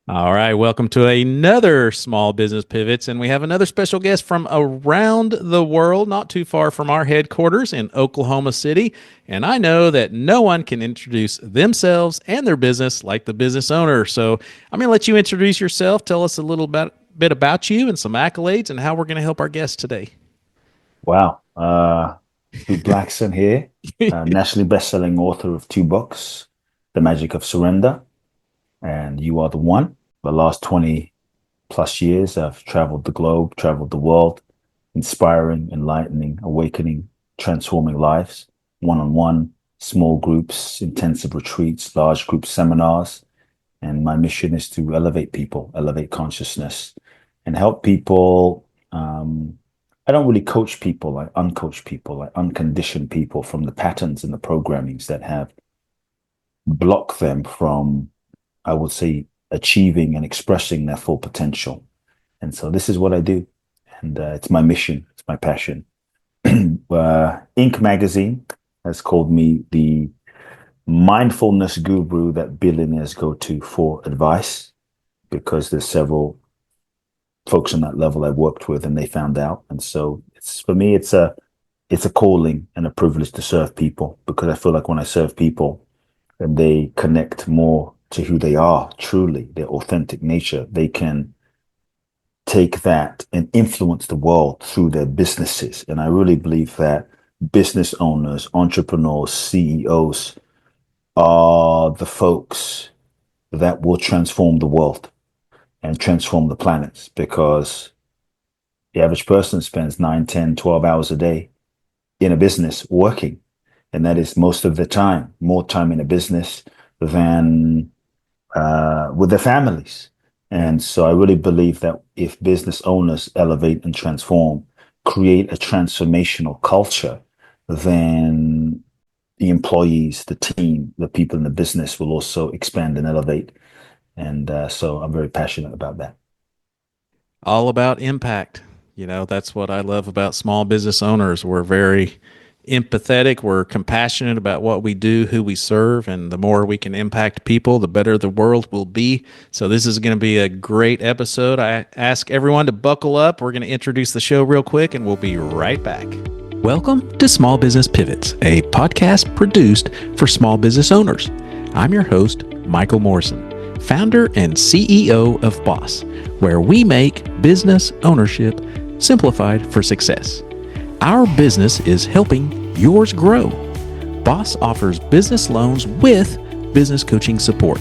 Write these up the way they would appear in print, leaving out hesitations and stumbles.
All right, welcome to another Small Business Pivots, and we have another special guest from around the world, not too far from our headquarters in Oklahoma City. And I know that no one can introduce themselves and their business like the business owner. So I'm going to let you introduce yourself, tell us a little bit about you and some accolades, and how we're going to help our guests today. Wow. Kute Blackson here, nationally best-selling author of two books, The Magic of Surrender and You.Are.The.One. The last 20 plus years, I've traveled the globe, traveled the world, inspiring, enlightening, awakening, transforming lives, one-on-one, small groups, intensive retreats, large group seminars. And my mission is to elevate people, elevate consciousness, and help people. I don't really coach people, I uncoach people, I uncondition people from the patterns and the programmings that have blocked them from, I would say, achieving and expressing their full potential. And so this is what I do. And it's my mission, it's my passion. Inc. magazine has called me the mindfulness guru that billionaires go to for advice because there's several folks on that level I've worked with and they found out. And so it's for me, it's a calling and a privilege to serve people because I feel like when I serve people and they connect more to who they are, truly, their authentic nature, they can take that and influence the world through their businesses. And I really believe that business owners, entrepreneurs, CEOs are the folks that will transform the world and transform the planets because the average person spends 9, 10, 12 hours a day in a business working. And that is most of the time, more time in a business than with their families. And so I really believe that if business owners elevate and transform, create a transformational culture, then the employees, the team, the people in the business will also expand and elevate. And so I'm very passionate about that. All about impact. That's what I love about small business owners. We're very empathetic, we're compassionate about what we do, who we serve, and the more we can impact people, the better the world will be. So, this is going to be a great episode. I ask everyone to buckle up. We're going to introduce the show real quick, and we'll be right back. Welcome to Small Business Pivots, a podcast produced for small business owners. I'm your host, Michael Morrison, founder and CEO of Boss, where we make business ownership simplified for success. Our business is helping yours grow. Boss offers business loans with business coaching support.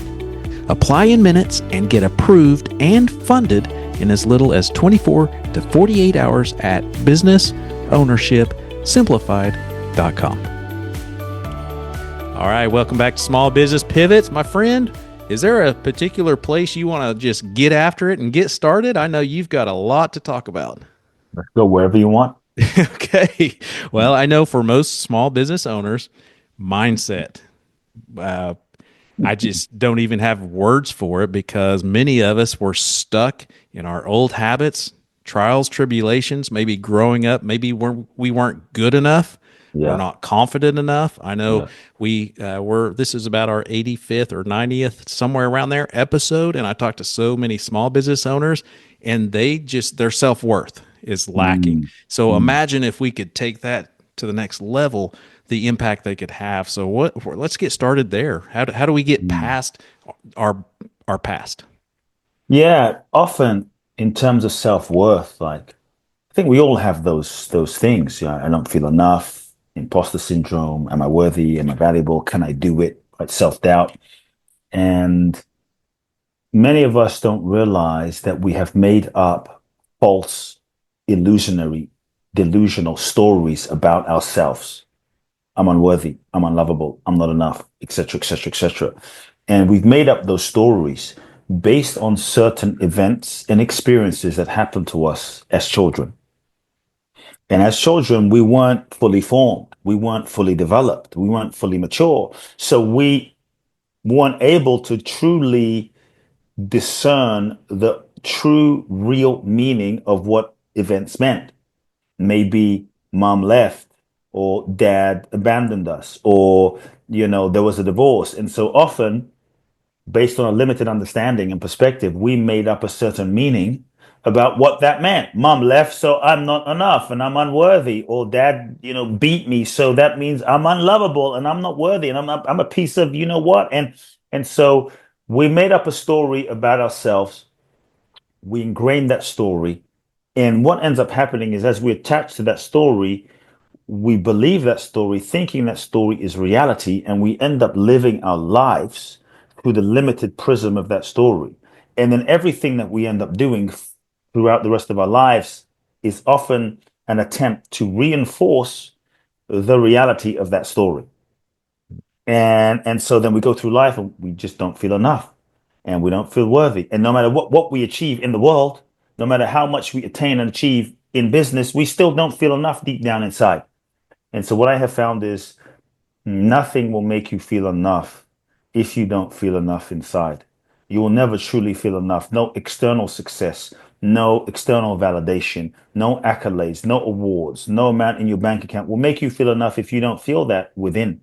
Apply in minutes and get approved and funded in as little as 24 to 48 hours at businessownershipsimplified.com. All right, welcome back to Small Business Pivots. My friend, is there a particular place you want to just get after it and get started? I know you've got a lot to talk about. Let's go wherever you want. Okay. Well, I know for most small business owners, mindset. Uh, I just don't even have words for it because many of us were stuck in our old habits, trials, tribulations, maybe growing up, maybe we weren't good enough. We're Yeah, not confident enough. I know yeah. this is about our 85th or 90th, somewhere around there episode. And I talked to so many small business owners and their self worth is lacking. Mm, So mm, imagine if we could take that to the next level, the impact they could have. So let's get started there. How do we get mm. past our, our past? Yeah, often in terms of self-worth, like I think we all have those things. Yeah, I don't feel enough, imposter syndrome, am I worthy? Am I valuable? Can I do it? Like self-doubt. And many of us don't realize that we have made up false, illusionary, delusional stories about ourselves. I'm unworthy, I'm unlovable, I'm not enough, etc., etc., etc. And we've made up those stories based on certain events and experiences that happened to us as children. And as children, we weren't fully formed, we weren't fully developed, we weren't fully mature. So we weren't able to truly discern the true, real meaning of what events meant. Maybe mom left or dad abandoned us or there was a divorce, and so often based on a limited understanding and perspective, we made up a certain meaning about what that meant. Mom left, so I'm not enough and I'm unworthy. Or dad, beat me, so that means I'm unlovable and I'm not worthy and I'm a piece of what. And so we made up a story about ourselves. We ingrained that story. And what ends up happening is as we attach to that story, we believe that story, thinking that story is reality, and we end up living our lives through the limited prism of that story. And then everything that we end up doing throughout the rest of our lives is often an attempt to reinforce the reality of that story. And so then we go through life and we just don't feel enough and we don't feel worthy. And no matter what we achieve in the world, no matter how much we attain and achieve in business, we still don't feel enough deep down inside. And so what I have found is nothing will make you feel enough if you don't feel enough inside. You will never truly feel enough. No external success, no external validation, no accolades, no awards, no amount in your bank account will make you feel enough if you don't feel that within.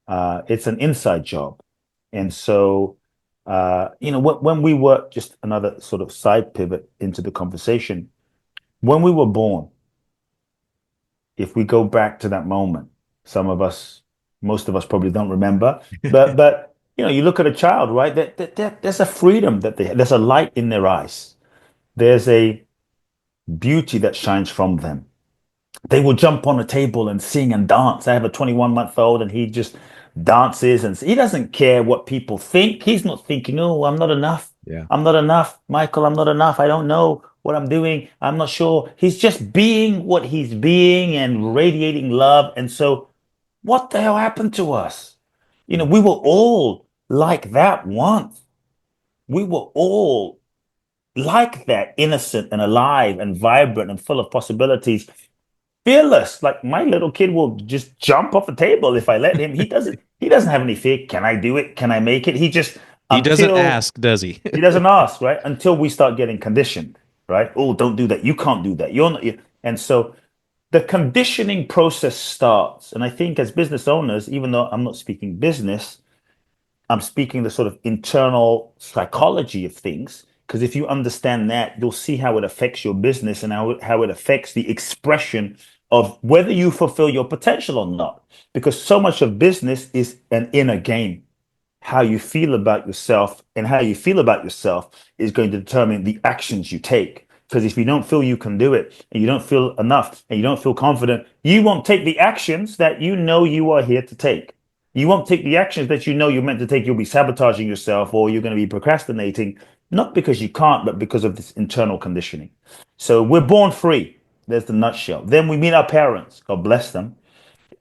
It's an inside job. And so, when we work, just another sort of side pivot into the conversation, when we were born, if we go back to that moment, some of us, most of us probably don't remember, but you look at a child, right? There's a freedom there's a light in their eyes. There's a beauty that shines from them. They will jump on a table and sing and dance. I have a 21-month-old and he just dances and he doesn't care what people think. He's not thinking, oh, I'm not enough. Yeah. I'm not enough. Michael, I'm not enough. I don't know what I'm doing. I'm not sure. He's just being what he's being and radiating love. And so, what the hell happened to us? We were all like that once. We were all like that, innocent and alive and vibrant and full of possibilities, fearless. Like my little kid will just jump off the table if I let him. He doesn't have any fear. Can I do it? Can I make it? He just He doesn't until ask, does he? he doesn't ask, right? Until we start getting conditioned, right? Oh, don't do that. You can't do that. You're not. And so the conditioning process starts. And I think as business owners, even though I'm not speaking business, I'm speaking the sort of internal psychology of things. Because if you understand that, you'll see how it affects your business and how it affects the expression of whether you fulfill your potential or not. Because so much of business is an inner game. How you feel about yourself and how you feel about yourself is going to determine the actions you take. Because if you don't feel you can do it and you don't feel enough and you don't feel confident, you won't take the actions that you know you are here to take. You won't take the actions that you know you're meant to take. You'll be sabotaging yourself or you're going to be procrastinating, not because you can't, but because of this internal conditioning. So we're born free. There's the nutshell. Then we meet our parents. God bless them.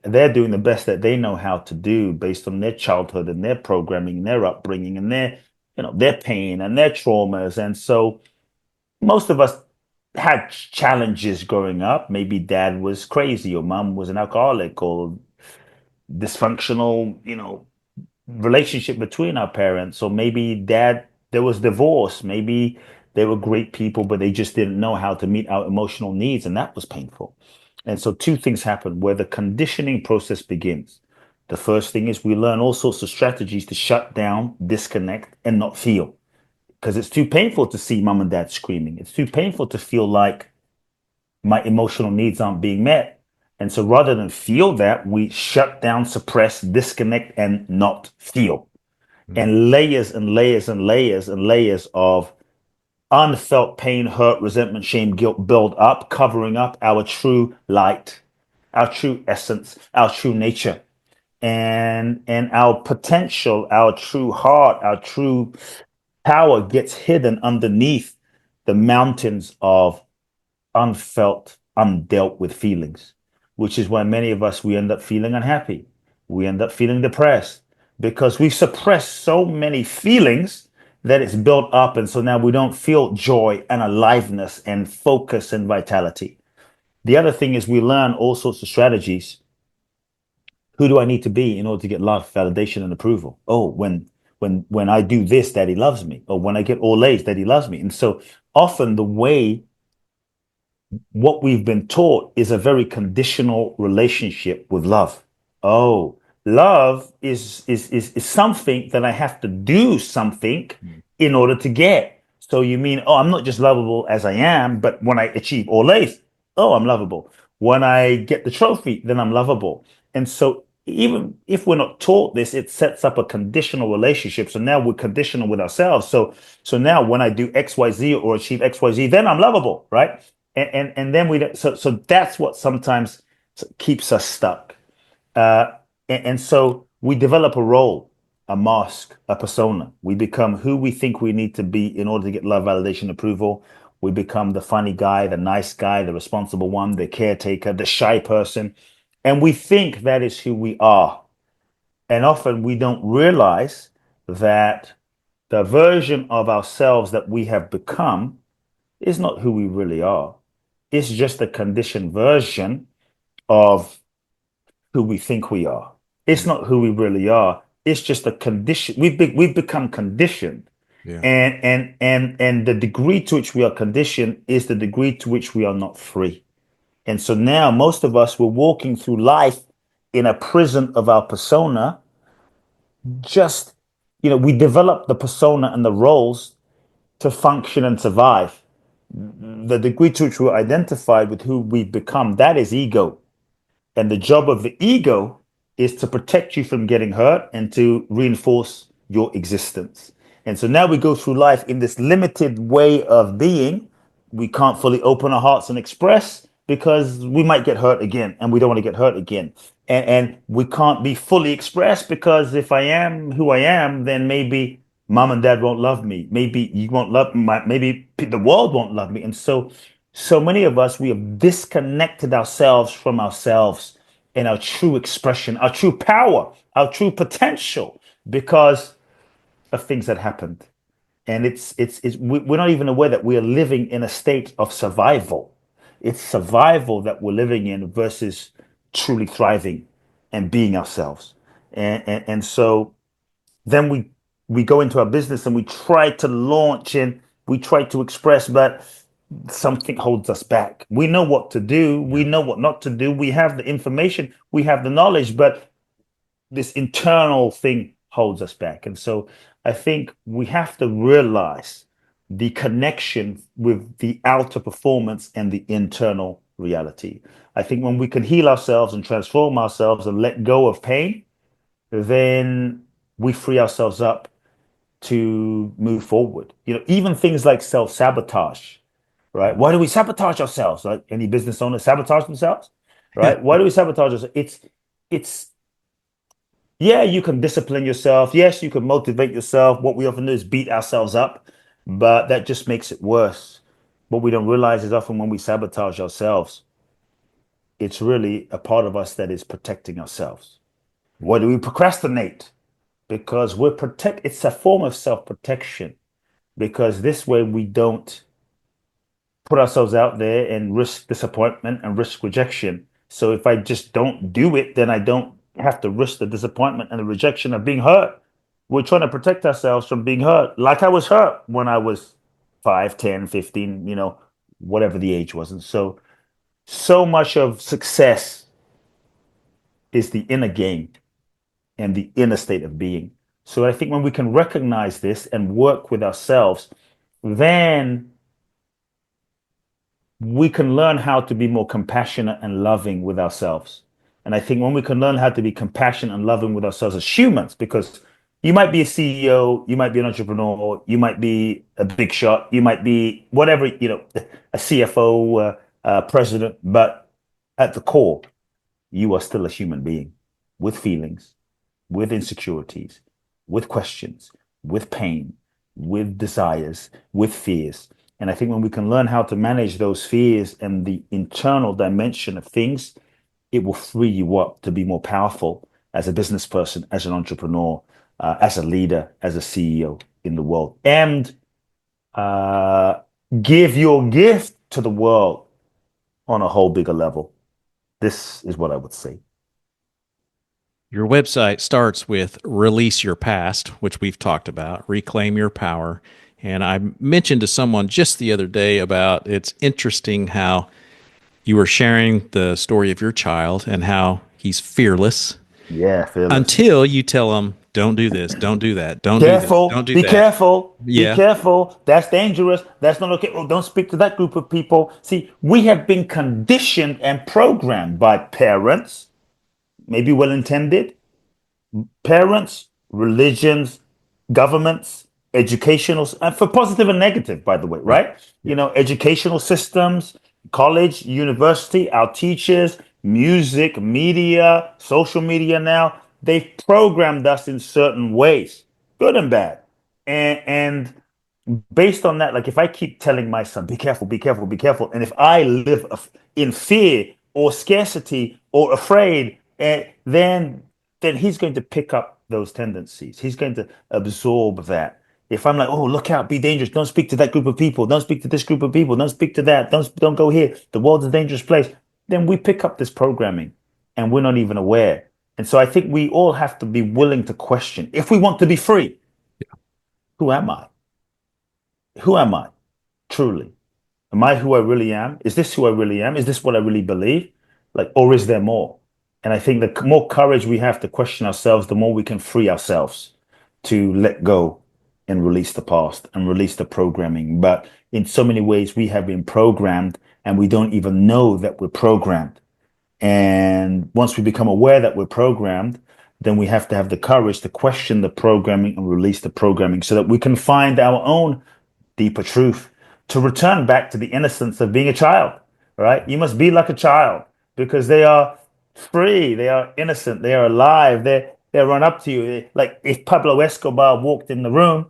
They're doing the best that they know how to do based on their childhood and their programming and their upbringing and their pain and their traumas. And so most of us had challenges growing up. Maybe dad was crazy or mom was an alcoholic or dysfunctional, relationship between our parents. Or maybe dad, there was divorce. Maybe they were great people, but they just didn't know how to meet our emotional needs. And that was painful. And so two things happen where the conditioning process begins. The first thing is we learn all sorts of strategies to shut down, disconnect, and not feel. Because it's too painful to see mom and dad screaming. It's too painful to feel like my emotional needs aren't being met. And so rather than feel that, we shut down, suppress, disconnect, and not feel. And layers and layers and layers and layers of unfelt pain, hurt, resentment, shame, guilt build up, covering up our true light, our true essence, our true nature, and our potential, our true heart, our true power gets hidden underneath the mountains of unfelt, undealt with feelings, which is why many of us, we end up feeling unhappy. We end up feeling depressed because we suppress so many feelings that it's built up. And so now we don't feel joy and aliveness and focus and vitality. The other thing is we learn all sorts of strategies. Who do I need to be in order to get love, validation, and approval? Oh, when I do this, daddy loves me. Or when I get all A's, daddy loves me. And so often the way what we've been taught is a very conditional relationship with love. Oh, Love is something that I have to do something in order to get. So you mean, oh, I'm not just lovable as I am, but when I achieve all A's, oh, I'm lovable. When I get the trophy, then I'm lovable. And so even if we're not taught this, it sets up a conditional relationship. So now we're conditional with ourselves. So now when I do XYZ or achieve XYZ, then I'm lovable, right? And then we don't, so that's what sometimes keeps us stuck. Uh, and so we develop a role, a mask, a persona. We become who we think we need to be in order to get love, validation, approval. We become the funny guy, the nice guy, the responsible one, the caretaker, the shy person. And we think that is who we are. And often we don't realize that the version of ourselves that we have become is not who we really are. It's just a conditioned version of who we think we are. It's Yeah. not who we really are. It's just a condition. We've become conditioned, Yeah. and the degree to which we are conditioned is the degree to which we are not free. And so now most of us we're walking through life in a prison of our persona. Just we develop the persona and the roles to function and survive. The degree to which we're identified with who we've become, that is ego. And the job of the ego is to protect you from getting hurt and to reinforce your existence. And so now we go through life in this limited way of being. We can't fully open our hearts and express because we might get hurt again and we don't want to get hurt again. And we can't be fully expressed because if I am who I am, then maybe mom and dad won't love me. Maybe you won't love me. Maybe the world won't love me. And so many of us, we have disconnected ourselves from ourselves and our true expression, our true power, our true potential because of things that happened. And we're not even aware that we are living in a state of survival. It's survival that we're living in versus truly thriving and being ourselves. And so then we go into our business and we try to launch and we try to express, but something holds us back. We know what to do, we Yeah. know what not to do, we have the information, we have the knowledge, but this internal thing holds us back. And so I think we have to realize the connection with the outer performance and the internal reality. I think when we can heal ourselves and transform ourselves and let go of pain, then we free ourselves up to move forward. Even things like self-sabotage, right? Why do we sabotage ourselves? Like any business owner sabotage themselves, right? Why do we sabotage ourselves? It's yeah, you can discipline yourself. Yes, you can motivate yourself. What we often do is beat ourselves up, but that just makes it worse. What we don't realize is often when we sabotage ourselves, it's really a part of us that is protecting ourselves. Why do we procrastinate? Because it's a form of self-protection because this way we don't put ourselves out there and risk disappointment and risk rejection. So if I just don't do it, then I don't have to risk the disappointment and the rejection of being hurt. We're trying to protect ourselves from being hurt, like I was hurt when I was 5, 10, 15, whatever the age was. And so much of success is the inner game and the inner state of being. So I think when we can recognize this and work with ourselves, then we can learn how to be more compassionate and loving with ourselves. And I think when we can learn how to be compassionate and loving with ourselves as humans, because you might be a CEO, you might be an entrepreneur, you might be a big shot, you might be whatever, a CFO, president, but at the core, you are still a human being with feelings, with insecurities, with questions, with pain, with desires, with fears. And I think when we can learn how to manage those fears and the internal dimension of things, it will free you up to be more powerful as a business person, as an entrepreneur, as a leader, as a CEO in the world, and uh, give your gift to the world on a whole bigger level. This is what I would say. Your website starts with release your past, which we've talked about, reclaim your power. And I mentioned to someone just the other day about it's interesting how you were sharing the story of your child and how he's fearless. Yeah, fearless. until you tell them, don't do this, don't do that, don't do this, Careful, don't do be that. careful, be Yeah. careful. That's dangerous. That's not okay. Oh, don't speak to that group of people. See, we have been conditioned and programmed by parents, maybe well intended, parents, religions, governments, educational, and for positive and negative, by the way, Right. right? Yeah. Educational systems, college, university, our teachers, music, media, social media now, they've programmed us in certain ways, good and bad. And based on that, like if I keep telling my son, be careful, be careful, be careful, and if I live in fear or scarcity or afraid, then he's going to pick up those tendencies. He's going to absorb that. If I'm like, oh, look out, be dangerous, don't speak to that group of people, don't speak to this group of people, don't speak to that, don't go here. The world's a dangerous place. Then we pick up this programming, and we're not even aware. And so I think we all have to be willing to question if we want to be free. Who am I? Who am I truly? Am I who I really am? Is this who I really am? Is this what I really believe? Like, or is there more? And I think the more courage we have to question ourselves, the more we can free ourselves to let go and release the past and release the programming. But in so many ways, we have been programmed and we don't even know that we're programmed. And once we become aware that we're programmed, then we have to have the courage to question the programming and release the programming so that we can find our own deeper truth, to return back to the innocence of being a child, right? You must be like a child because they are free, they are innocent, they are alive, they run up to you. Like if Pablo Escobar walked in the room,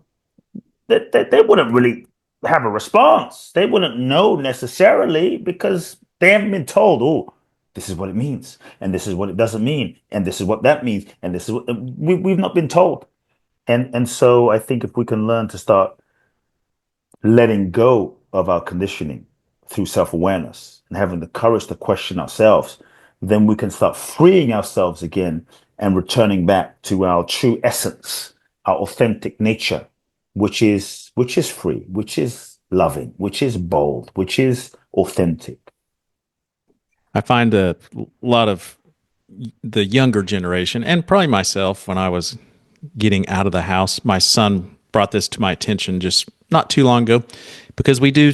they wouldn't really have a response. They wouldn't know necessarily because they haven't been told, oh, this is what it means, and this is what it doesn't mean, and this is what that means, and this is what we've not been told. And so I think if we can learn to start letting go of our conditioning through self awareness and having the courage to question ourselves, then we can start freeing ourselves again and returning back to our true essence, our authentic nature, which is free, which is loving, which is bold, which is authentic. I find a lot of the younger generation, and probably myself when I was getting out of the house, my son brought this to my attention just not too long ago because we do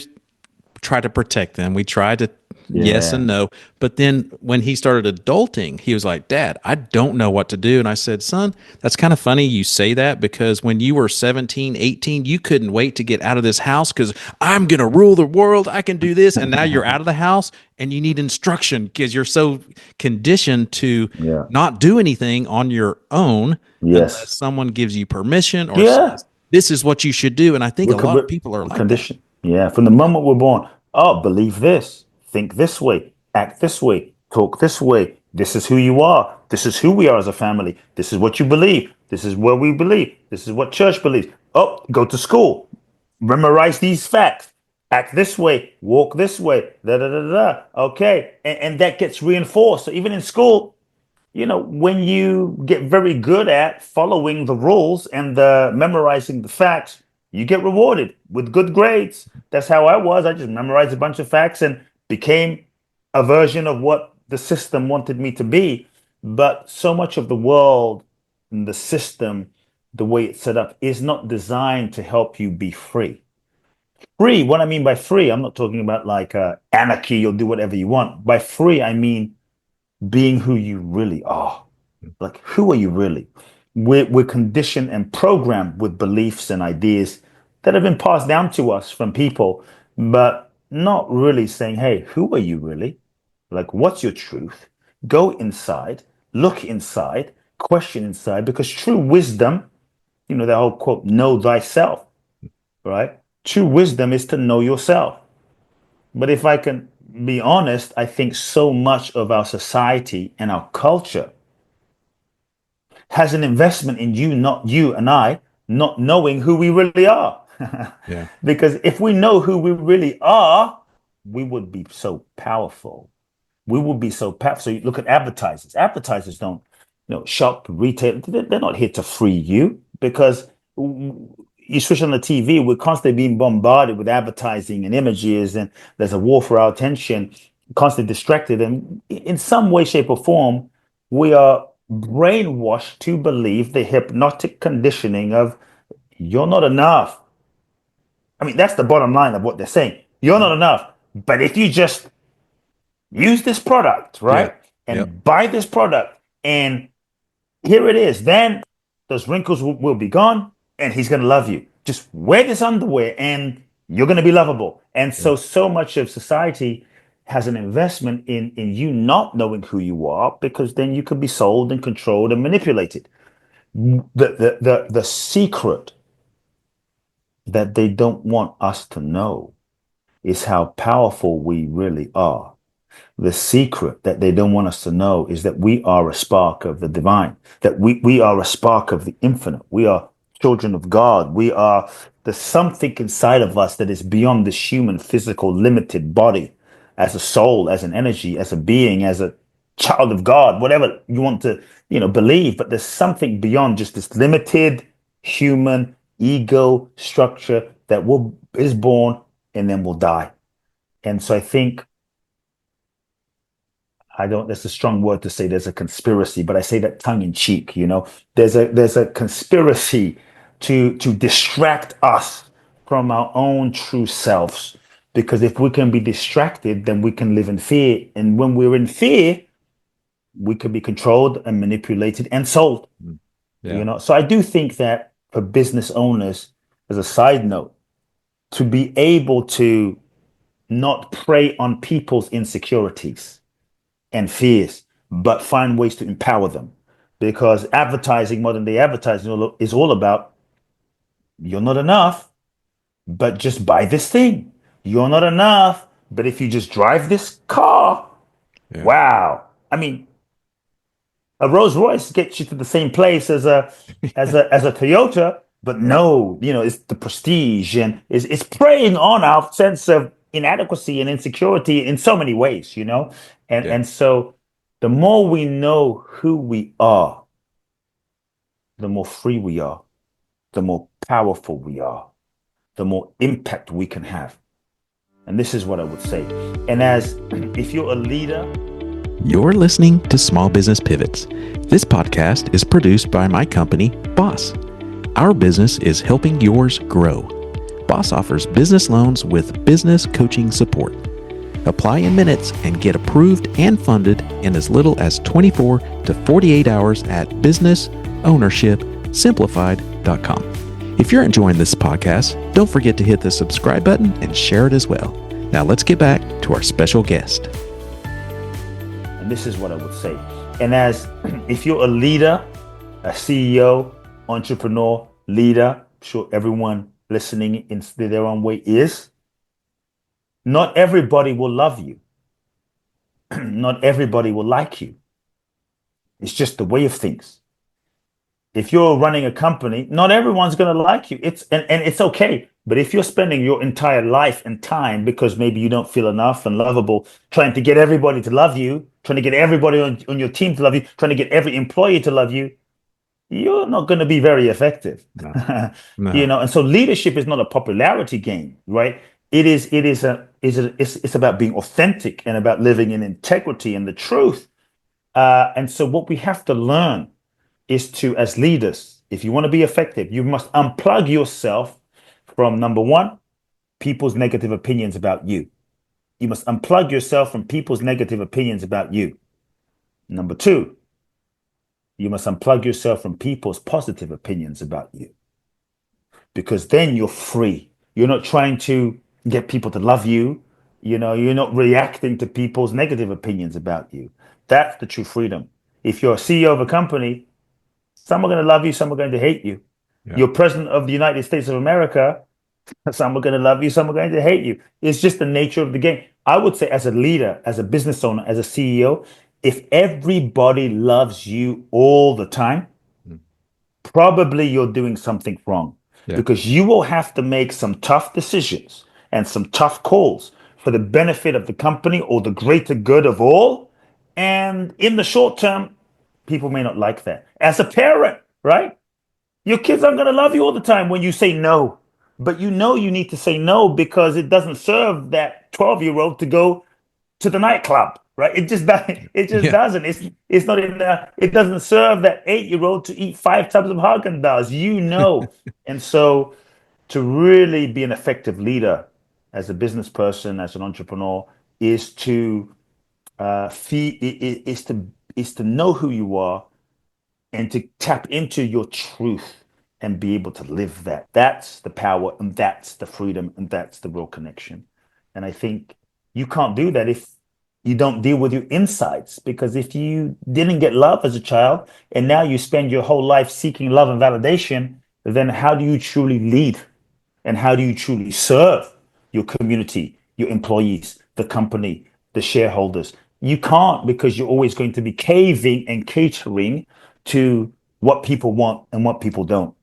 try to protect them. We try to yes and Yeah, no. But then when he started adulting, he was like, Dad, I don't know what to do. And I said, Son, that's kind of funny you say that because when you were 17, 18, you couldn't wait to get out of this house because I'm going to rule the world. I can do this. And now you're out of the house and you need instruction because you're so conditioned to yeah, not do anything on your own unless yes, someone gives you permission or yeah. says, this is what you should do. And I think We're, a lot of we're people are like that. conditioned. Yeah, from the moment we're born. Oh, believe this, think this way, act this way, talk this way. This is who you are. This is who we are as a family. This is what you believe. This is what we believe. This is what church believes. Oh, go to school, memorize these facts, act this way, walk this way. Da da da da. Okay, and that gets reinforced. So even in school, when you get very good at following the rules and memorizing the facts, you get rewarded with good grades. That's how I was. I just memorized a bunch of facts and became a version of what the system wanted me to be. But so much of the world and the system, the way it's set up, is not designed to help you be free. Free, what I mean by free, I'm not talking about like anarchy, you'll do whatever you want. By free, I mean being who you really are. Like, who are you really? We're conditioned and programmed with beliefs and ideas that have been passed down to us from people, but not really saying, hey, who are you really? Like, what's your truth? Go inside, look inside, question inside, because true wisdom, that whole quote, know thyself, right? True wisdom is to know yourself. But if I can be honest, I think so much of our society and our culture has an investment in you and I, not knowing who we really are. Yeah. Because if we know who we really are, we would be so powerful. We would be so powerful. So you look at advertisers. Advertisers don't, shop, retail. They're not here to free you because you switch on the TV, we're constantly being bombarded with advertising and images, and there's a war for our attention, constantly distracted. And in some way, shape, or form, we are brainwashed to believe the hypnotic conditioning of you're not enough. I mean, that's the bottom line of what they're saying. You're not Mm. enough. But if you just use this product, Yeah. right, Yep. and buy this product, and here it is, then those wrinkles will be gone, and he's going to love you. Just wear this underwear, and you're going to be lovable. And Yeah. so much of society has an investment in you not knowing who you are, because then you could be sold and controlled and manipulated. The secret that they don't want us to know is how powerful we really are. The secret that they don't want us to know is that we are a spark of the divine, that we are a spark of the infinite. We are children of God. We are there's something inside of us that is beyond this human, physical, limited body, as a soul, as an energy, as a being, as a child of God, whatever you want to, believe. But there's something beyond just this limited human ego structure that will is born and then will die. And so I think I don't, that's a strong word to say there's a conspiracy, but I say that tongue in cheek, There's a conspiracy to distract us from our own true selves. Because if we can be distracted, then we can live in fear. And when we're in fear, we can be controlled and manipulated and sold, Mm. Yeah. So I do think that for business owners, as a side note, to be able to not prey on people's insecurities and fears, but find ways to empower them. Because advertising, modern day advertising, is all about you're not enough, but just buy this thing. You're not enough, but if you just drive this car, Yeah. wow. I mean, a Rolls Royce gets you to the same place as a Toyota, but no, it's the prestige and it's preying on our sense of inadequacy and insecurity in so many ways, and Yeah. and so the more we know who we are, the more free we are, the more powerful we are, the more impact we can have. And this is what I would say. And as if you're a leader. You're listening to Small Business Pivots. This podcast is produced by my company, Boss. Our business is helping yours grow. Boss offers business loans with business coaching support. Apply in minutes and get approved and funded in as little as 24 to 48 hours at businessownershipsimplified.com. If you're enjoying this podcast, don't forget to hit the subscribe button and share it as well. Now let's get back to our special guest. And this is what I would say. And as if you're a leader, a CEO, entrepreneur, leader, I'm sure everyone listening in their own way is. Not everybody will love you. Not everybody will like you. It's just the way of things. If you're running a company, not everyone's going to like you. And it's okay. But if you're spending your entire life and time because maybe you don't feel enough and lovable, trying to get everybody to love you, trying to get everybody on your team to love you, trying to get every employee to love you, you're not going to be very effective. No. No. And so leadership is not a popularity game, right? It's about being authentic and about living in integrity and the truth. And so what we have to learn is to, as leaders, if you want to be effective, you must unplug yourself from, number one, people's negative opinions about you. You must unplug yourself from people's negative opinions about you. Number two, you must unplug yourself from people's positive opinions about you, because then you're free. You're not trying to get people to love you. You're not reacting to people's negative opinions about you. That's the true freedom. If you're a CEO of a company, some are going to love you, some are going to hate you. Yeah. You're president of the United States of America, some are going to love you, some are going to hate you. It's just the nature of the game. I would say, as a leader, as a business owner, as a CEO, if everybody loves you all the time, Mm. probably you're doing something wrong, Yeah. because you will have to make some tough decisions and some tough calls for the benefit of the company or the greater good of all. And in the short term, people may not like that. As a parent, right? Your kids aren't going to love you all the time when you say no. But you need to say no because it doesn't serve that 12-year-old to go to the nightclub, right? It just Yeah. doesn't. It's not in it doesn't serve that 8-year old to eat 5 tubs of Haagen-Dazs, And so to really be an effective leader as a business person, as an entrepreneur, is to is to know who you are and to tap into your truth and be able to live that. That's the power and that's the freedom and that's the real connection. And I think you can't do that if you don't deal with your insides. Because if you didn't get love as a child and now you spend your whole life seeking love and validation, then how do you truly lead? And how do you truly serve your community, your employees, the company, the shareholders? You can't, because you're always going to be caving and catering to what people want and what people don't.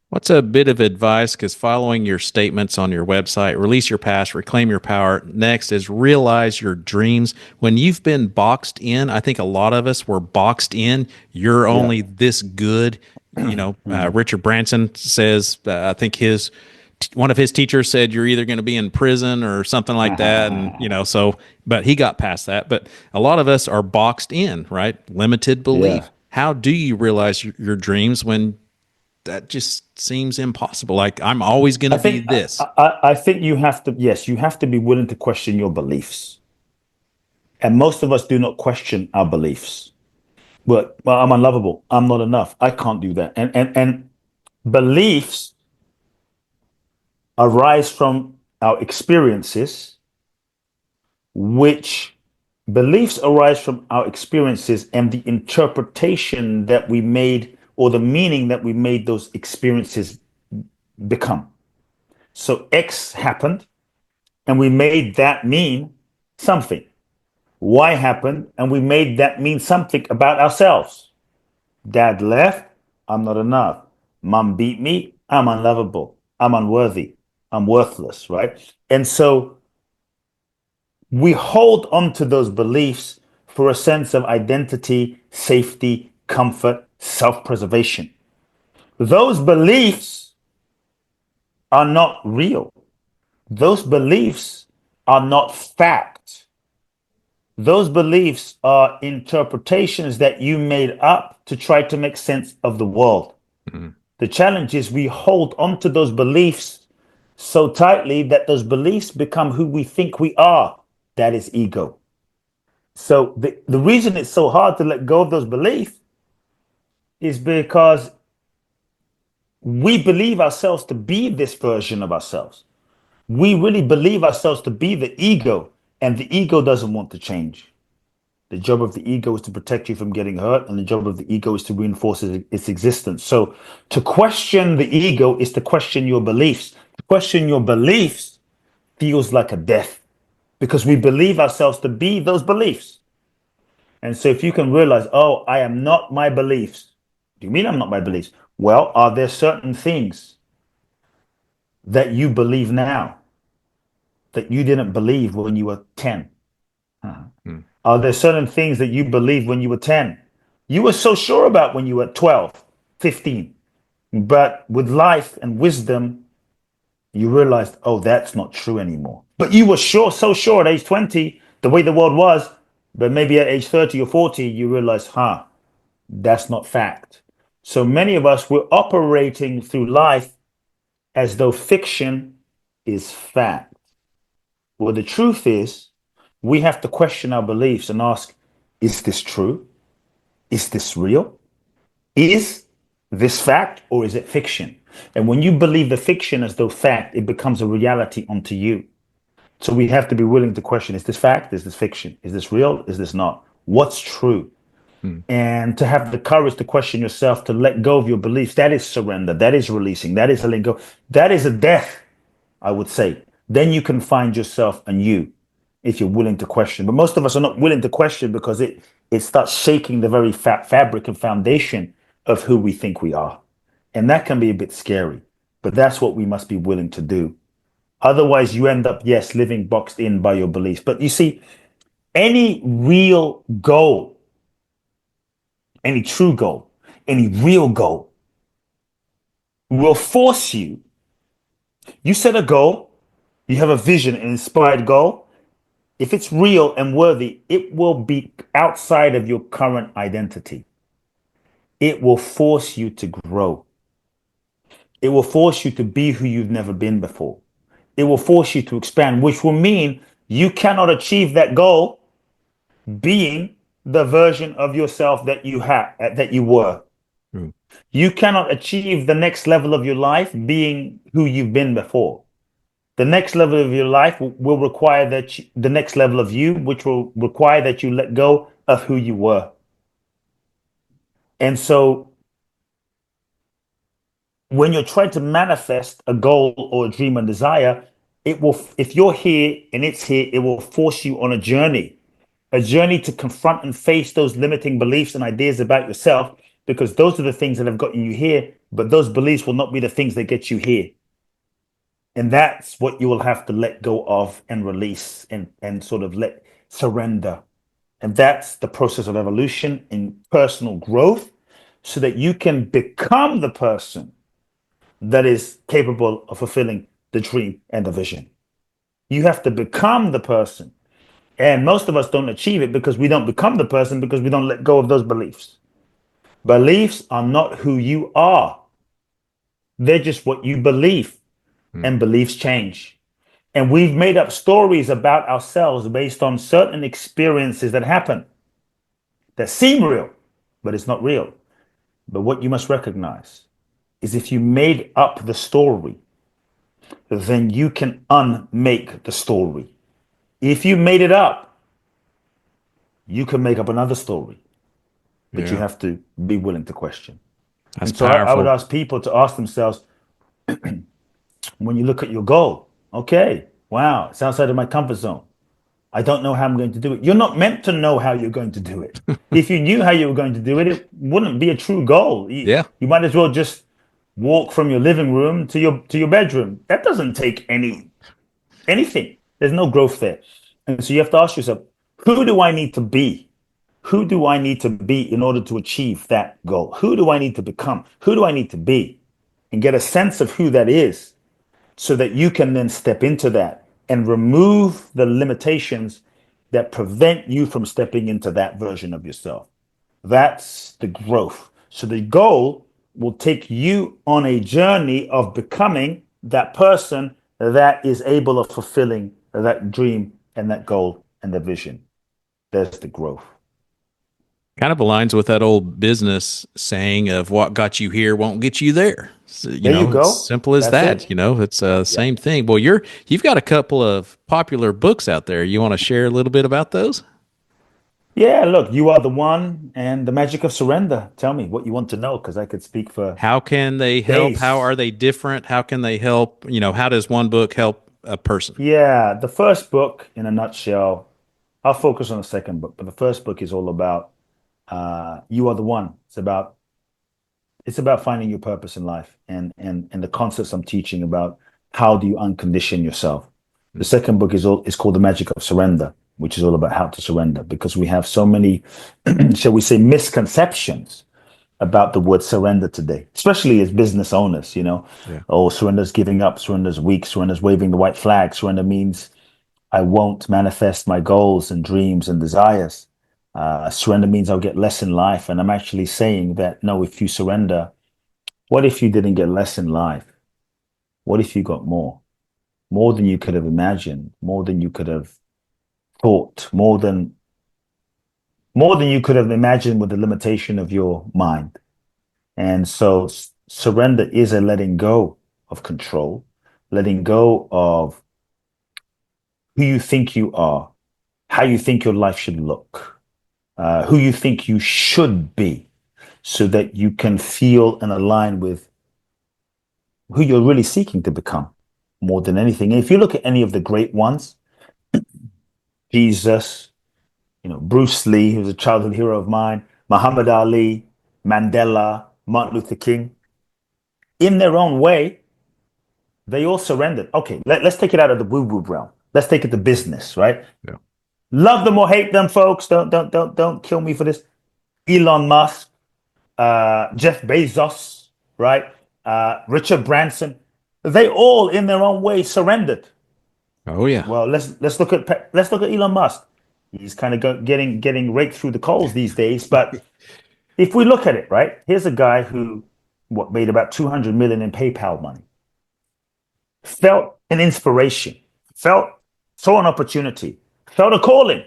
What's a bit of advice? Because following your statements on your website, release your past, reclaim your power. Next is realize your dreams. When you've been boxed in, I think a lot of us were boxed in. You're Yeah. only this good. Mhm. Richard Branson says, I think one of his teachers said you're either going to be in prison or something like that, and so. But he got past that. But a lot of us are boxed in, right? Limited Yeah. belief. How do you realize your dreams when that just seems impossible? Like, I'm always going to I be think this. I think you have to, yes, you have to be willing to question your beliefs. And most of us do not question our beliefs. But well, I'm unlovable. I'm not enough. I can't do that. And beliefs arise from our experiences, which beliefs arise from our experiences and the interpretation that we made or the meaning that we made those experiences become. So X happened and we made that mean something. Y happened and we made that mean something about ourselves. Dad left, I'm not enough. Mom beat me, I'm unlovable. I'm unworthy. I'm worthless, right? And so we hold on to those beliefs for a sense of identity, safety, comfort, self preservation. Those beliefs are not real. Those beliefs are not fact. Those beliefs are interpretations that you made up to try to make sense of the world. Mm, The challenge is we hold on to those beliefs so tightly that those beliefs become who we think we are. That is ego. So the reason it's so hard to let go of those beliefs is because we believe ourselves to be this version of ourselves. We really believe ourselves to be the ego, and the ego doesn't want to change. The job of the ego is to protect you from getting hurt, and the job of the ego is to reinforce its existence. So to question the ego is to question your beliefs. To question your beliefs feels like a death because we believe ourselves to be those beliefs. And so if you can realize, oh, I am not my beliefs. Do you mean I'm not my beliefs? Well, are there certain things that you believe now that you didn't believe when you were 10? Uh-huh. mm. Are there certain things that you believed when you were 10? You were so sure about when you were 12, 15. But with life and wisdom, you realized, oh, that's not true anymore. But you were sure, so sure at age 20, the way the world was. But maybe at age 30 or 40, you realize, that's not fact. So many of us, we're operating through life as though fiction is fact. Well, the truth is, we have to question our beliefs and ask, is this true? Is this real? Is this fact or is it fiction? And when you believe the fiction as though fact, it becomes a reality onto you. So we have to be willing to question, is this fact? Is this fiction? Is this real? Is this not? What's true? Mm. And to have the courage to question yourself, to let go of your beliefs, that is surrender. That is releasing. That is letting go. That is a death, I would say. Then you can find yourself and you if you're willing to question. But most of us are not willing to question because it starts shaking the very fabric and foundation of who we think we are. And that can be a bit scary. But that's what we must be willing to do. Otherwise, you end up, yes, living boxed in by your beliefs. But you see, any real goal, any true goal, any real goal will force you. You set a goal, you have a vision, an inspired goal, if it's real and worthy, it will be outside of your current identity. It will force you to grow. It will force you to be who you've never been before. It will force you to expand, which will mean you cannot achieve that goal being the version of yourself that you were. Mm. You cannot achieve the next level of your life being who you've been before. The next level of your life will require the next level of you, which will require that you let go of who you were. And so when you're trying to manifest a goal or a dream and desire, it will, if you're here and it's here, it will force you on a journey to confront and face those limiting beliefs and ideas about yourself, because those are the things that have gotten you here, but those beliefs will not be the things that get you here. And that's what you will have to let go of and release and sort of let surrender. And that's the process of evolution and personal growth so that you can become the person that is capable of fulfilling the dream and the vision. You have to become the person. And most of us don't achieve it because we don't become the person because we don't let go of those beliefs. Beliefs are not who you are, they're just what you believe, Mm. and beliefs change. And we've made up stories about ourselves based on certain experiences that happen that seem real, but it's not real. But what you must recognize is if you made up the story, then you can unmake the story. If you made it up, you can make up another story, but you Yeah, have to be willing to question. that's And so I would powerful. ask people to ask themselves, when you look at your goal, okay, wow, it's outside of my comfort zone. I don't know how I'm going to do it. You're not meant to know how you're going to do it. If you knew how you were going to do it, it wouldn't be a true goal. Yeah. You might as well just walk from your living room to your bedroom. That doesn't take anything. There's no growth there. And so you have to ask yourself, who do I need to be? Who do I need to be in order to achieve that goal? Who do I need to become? Who do I need to be? And get a sense of who that is so that you can then step into that and remove the limitations that prevent you from stepping into that version of yourself. That's the growth. So the goal will take you on a journey of becoming that person that is able of fulfilling that dream and that goal and the vision. There's the growth. Kind of aligns with that old business saying of what got you here won't get you there. So, There you it's go. simple as That's that. it. It's the Yep. same thing. Well, you've got a couple of popular books out there. You want to share a little bit about those? Yeah, look, you are the one and the magic of surrender. Tell me what you want to know because I could speak for How can they help? How days. are they different? How can they help? How does one book help a person? Yeah, the first book, in a nutshell, I'll focus on the second book, but the first book is all about you are the one. It's about finding your purpose in life and the concepts I'm teaching about how do you uncondition yourself. The second book is called The Magic of Surrender, which is all about how to surrender because we have so many, shall we say, misconceptions about the word surrender today, especially as business owners. Yeah. Oh, surrender's giving up, surrender's weak, surrender's waving the white flag, surrender means I won't manifest my goals and dreams and desires. Surrender means I'll get less in life. And I'm actually saying that no, if you surrender, what if you didn't get less in life? What if you got more? More than you could have imagined, more than you could have thought, more than you could have imagined with the limitation of your mind. And so surrender is a letting go of control, letting go of who you think you are, how you think your life should look, who you think you should be, so that you can feel and align with who you're really seeking to become more than anything. And if you look at any of the great ones, Jesus, Bruce Lee, who's a childhood hero of mine, Muhammad Ali, Mandela, Martin Luther King, in their own way, they all surrendered. Okay, let's take it out of the woo-woo realm. Let's take it to business, right? Yeah. Love them or hate them, folks. Don't kill me for this. Elon Musk, Jeff Bezos, right? Richard Branson. They all, in their own way, surrendered. Oh yeah. Well, let's look at Elon Musk. He's kind of getting raked through the coals these days. But if we look at it, right, here's a guy who what made about 200 million in PayPal money, felt an inspiration, felt saw an opportunity, felt a calling.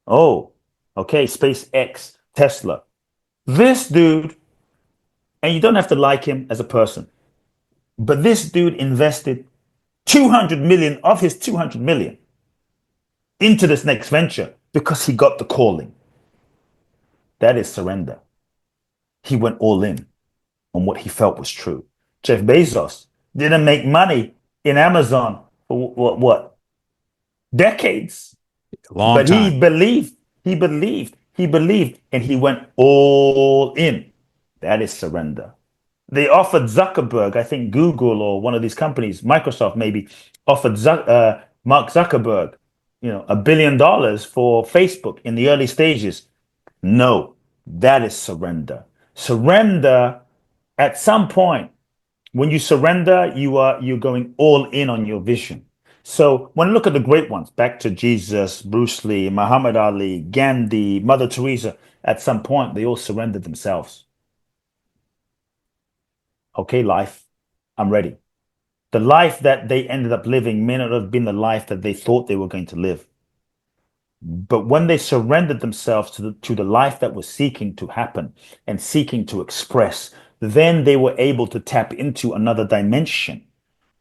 Oh, okay, SpaceX, Tesla. This dude, and you don't have to like him as a person, but this dude invested 200 million of his 200 million into this next venture because he got the calling. That is surrender. He went all in on what he felt was true. Jeff Bezos didn't make money in Amazon for what decades, Long but time. he believed, and he went all in. That is surrender. They offered Zuckerberg, I think Google or one of these companies, Microsoft maybe, offered Mark Zuckerberg, $1 billion for Facebook in the early stages. No, that is surrender. Surrender at some point, when you surrender, you're going all in on your vision. So when I look at the great ones, back to Jesus, Bruce Lee, Muhammad Ali, Gandhi, Mother Teresa, at some point they all surrendered themselves. Okay, life, I'm ready. The life that they ended up living may not have been the life that they thought they were going to live. But when they surrendered themselves to the life that was seeking to happen and seeking to express, then they were able to tap into another dimension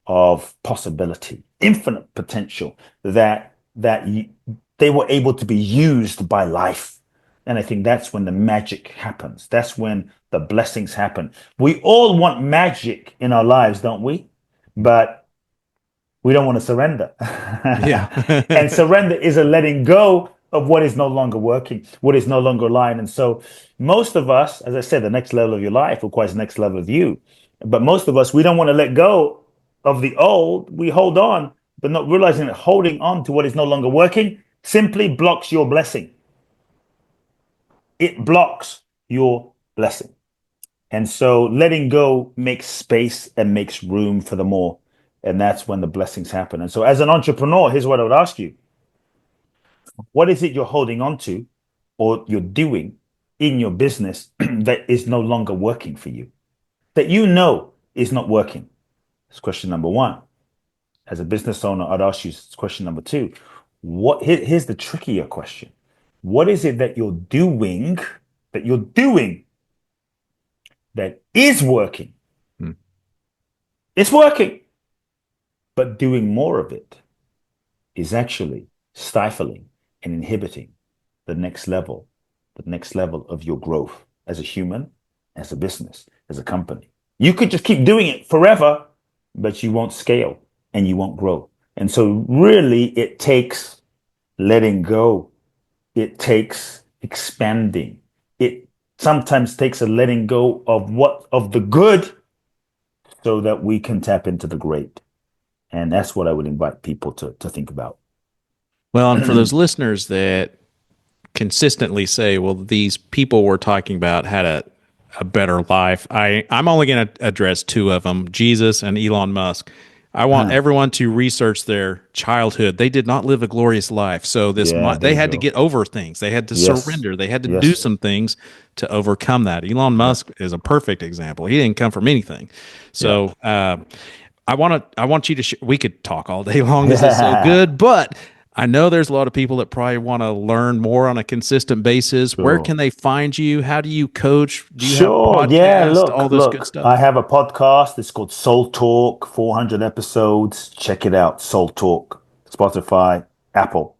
of possibility, infinite potential that they were able to be used by life. And I think that's when the magic happens. That's when the blessings happen. We all want magic in our lives, don't we? But we don't want to surrender. Yeah. And surrender is a letting go of what is no longer working, what is no longer aligned. And so most of us, as I said, the next level of your life requires the next level of you. But most of us, we don't want to let go of the old. We hold on, but not realizing that holding on to what is no longer working simply blocks your blessing. It blocks your blessing. And so letting go makes space and makes room for the more. And that's when the blessings happen. And so, as an entrepreneur, here's what I would ask you: what is it you're holding on to or you're doing in your business that is no longer working for you, that you know is not working? That's question number one. As a business owner, I'd ask you question number two. Here's the trickier question. What is it that you're doing that is working? Hmm. It's working, but doing more of it is actually stifling and inhibiting the next level of your growth as a human, as a business, as a company. You could just keep doing it forever, but you won't scale and you won't grow. And so, really, it takes letting go, it takes expanding. It sometimes takes a letting go of the good so that we can tap into the great. And that's what I would invite people to think about. Well, and for those listeners that consistently say, well, these people we're talking about had a better life, I'm only going to address two of them, Jesus and Elon Musk. I want everyone to research their childhood. They did not live a glorious life. So Yeah, there they you had to go. get over things. They had to Yes. surrender. They had to do Yes. some things to overcome that. Elon Yeah. Musk is a perfect example. He didn't come from anything. Yeah. So I want you to. We could talk all day long. This is so Yeah. good, but I know there's a lot of people that probably want to learn more on a consistent basis. Where Sure. can they find you? How do you coach? Do you have Sure. Yeah. podcasts? All Look, this good look. stuff. I have a podcast. It's called Soul Talk, 400 episodes. Check it out. Soul Talk, Spotify, Apple.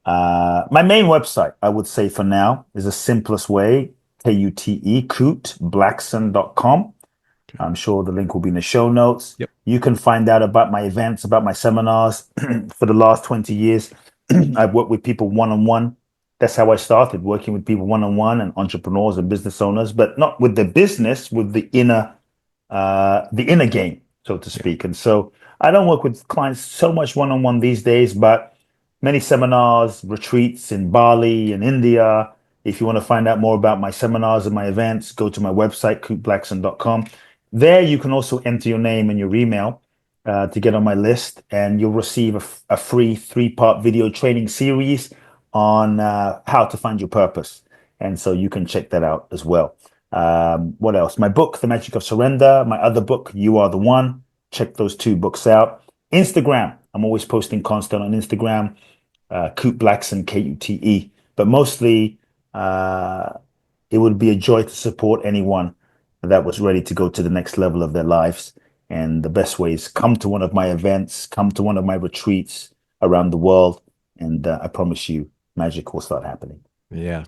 My main website, I would say for now, is the simplest way, Kute, kuteblackson.com. I'm sure the link will be in the show notes. Yep. You can find out about my events, about my seminars. For the last 20 years, I've worked with people one on one. That's how I started working with people one on one and entrepreneurs and business owners, but not with the business, with the inner game, so to Yeah. speak. And so I don't work with clients so much one on one these days, but many seminars, retreats in Bali and India. If you want to find out more about my seminars and my events, go to my website, kuteblackson.com. There you can also enter your name and your email. to get on my list, and you'll receive a free 3-part video training series on how to find your purpose. And so you can check that out as well. What else? My book, The Magic of Surrender. My other book, You.Are.The.One. Check those 2 books out. Instagram. I'm always posting content on Instagram. Kute Blackson, Kute. But mostly, it would be a joy to support anyone that was ready to go to the next level of their lives. And the best way is come to one of my events, come to one of my retreats around the world, and I promise you, magic will start happening. Yeah,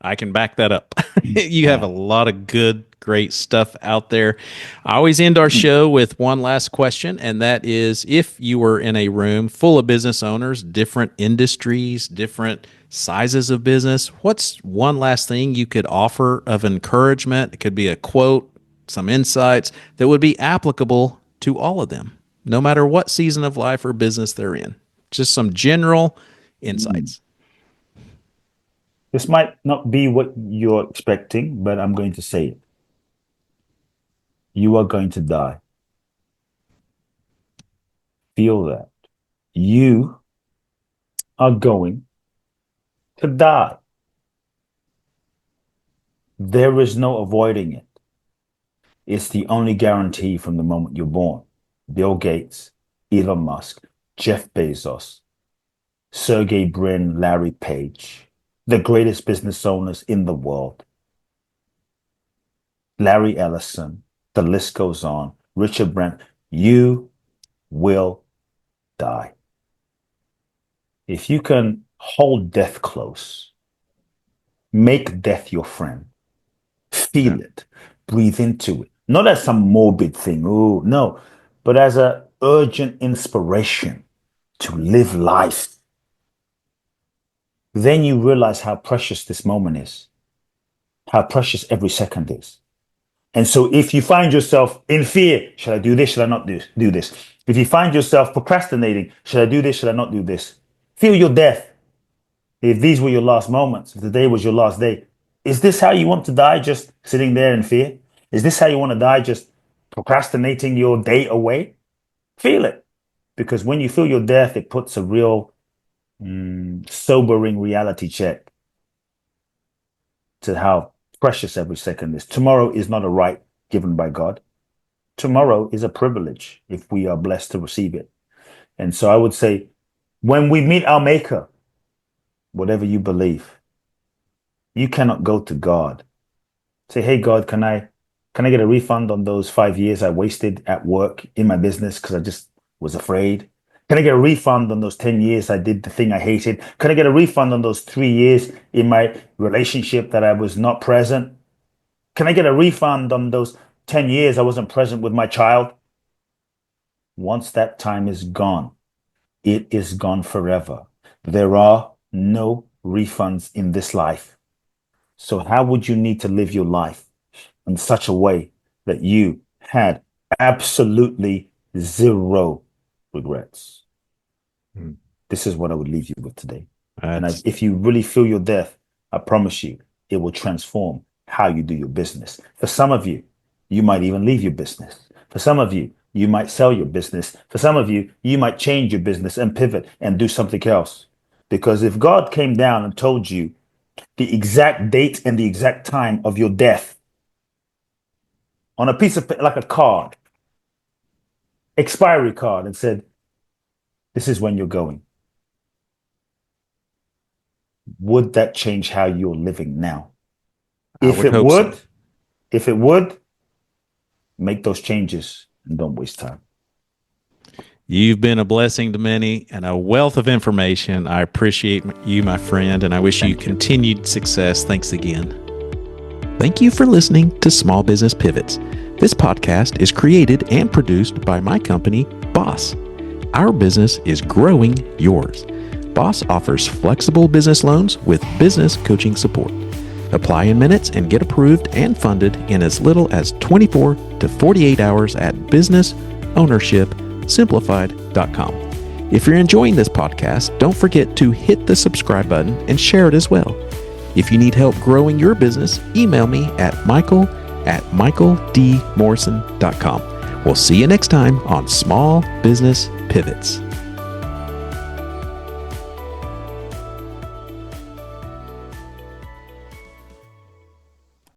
I can back that up. You have a lot of good, great stuff out there. I always end our show with one last question, and that is, if you were in a room full of business owners, different industries, different sizes of business, what's one last thing you could offer of encouragement? It could be a quote, some insights that would be applicable to all of them, no matter what season of life or business they're in. Just some general insights. This might not be what you're expecting, but I'm going to say it. You are going to die. Feel that. You are going to die. There is no avoiding it. It's the only guarantee from the moment you're born. Bill Gates, Elon Musk, Jeff Bezos, Sergey Brin, Larry Page, the greatest business owners in the world, Larry Ellison, the list goes on, Richard Branson. You will die. If you can hold death close, make death your friend, feel it, breathe into it, not as some morbid thing, oh no, but as an urgent inspiration to live life. Then you realize how precious this moment is, how precious every second is. And so if you find yourself in fear, should I do this? Should I not do this? If you find yourself procrastinating, should I do this? Should I not do this? Feel your death. If these were your last moments, if today was your last day, is this how you want to die, just sitting there in fear? Is this how you want to die, just procrastinating your day away? Feel it. Because when you feel your death, it puts a real sobering reality check to how precious every second is. Tomorrow is not a right given by God. Tomorrow is a privilege if we are blessed to receive it. And so I would say, when we meet our Maker, whatever you believe, you cannot go to God. Say, hey, God, can I get a refund on those 5 years I wasted at work in my business because I just was afraid? Can I get a refund on those 10 years I did the thing I hated? Can I get a refund on those 3 years in my relationship that I was not present? Can I get a refund on those 10 years I wasn't present with my child? Once that time is gone, it is gone forever. There are no refunds in this life. So how would you need to live your life in such a way that you had absolutely zero regrets? This is what I would leave you with today. And if you really feel your death, I promise you, it will transform how you do your business. For some of you, you might even leave your business. For some of you, you might sell your business. For some of you, you might change your business and pivot and do something else. Because if God came down and told you the exact date and the exact time of your death on a piece of, like a card, expiry card, and said, this is when you're going, would that change how you're living now? If it would, make those changes and don't waste time. You've been a blessing to many and a wealth of information. I appreciate you, my friend, and I wish you continued success. Thanks again. Thank you for listening to Small Business Pivots. This podcast is created and produced by my company, Boss. Our business is growing yours. Boss offers flexible business loans with business coaching support. Apply in minutes and get approved and funded in as little as 24 to 48 hours at businessownershipsimplified.com. If you're enjoying this podcast, don't forget to hit the subscribe button and share it as well. If you need help growing your business, email me at michael@michaeldmorrison.com. We'll see you next time on Small Business Pivots.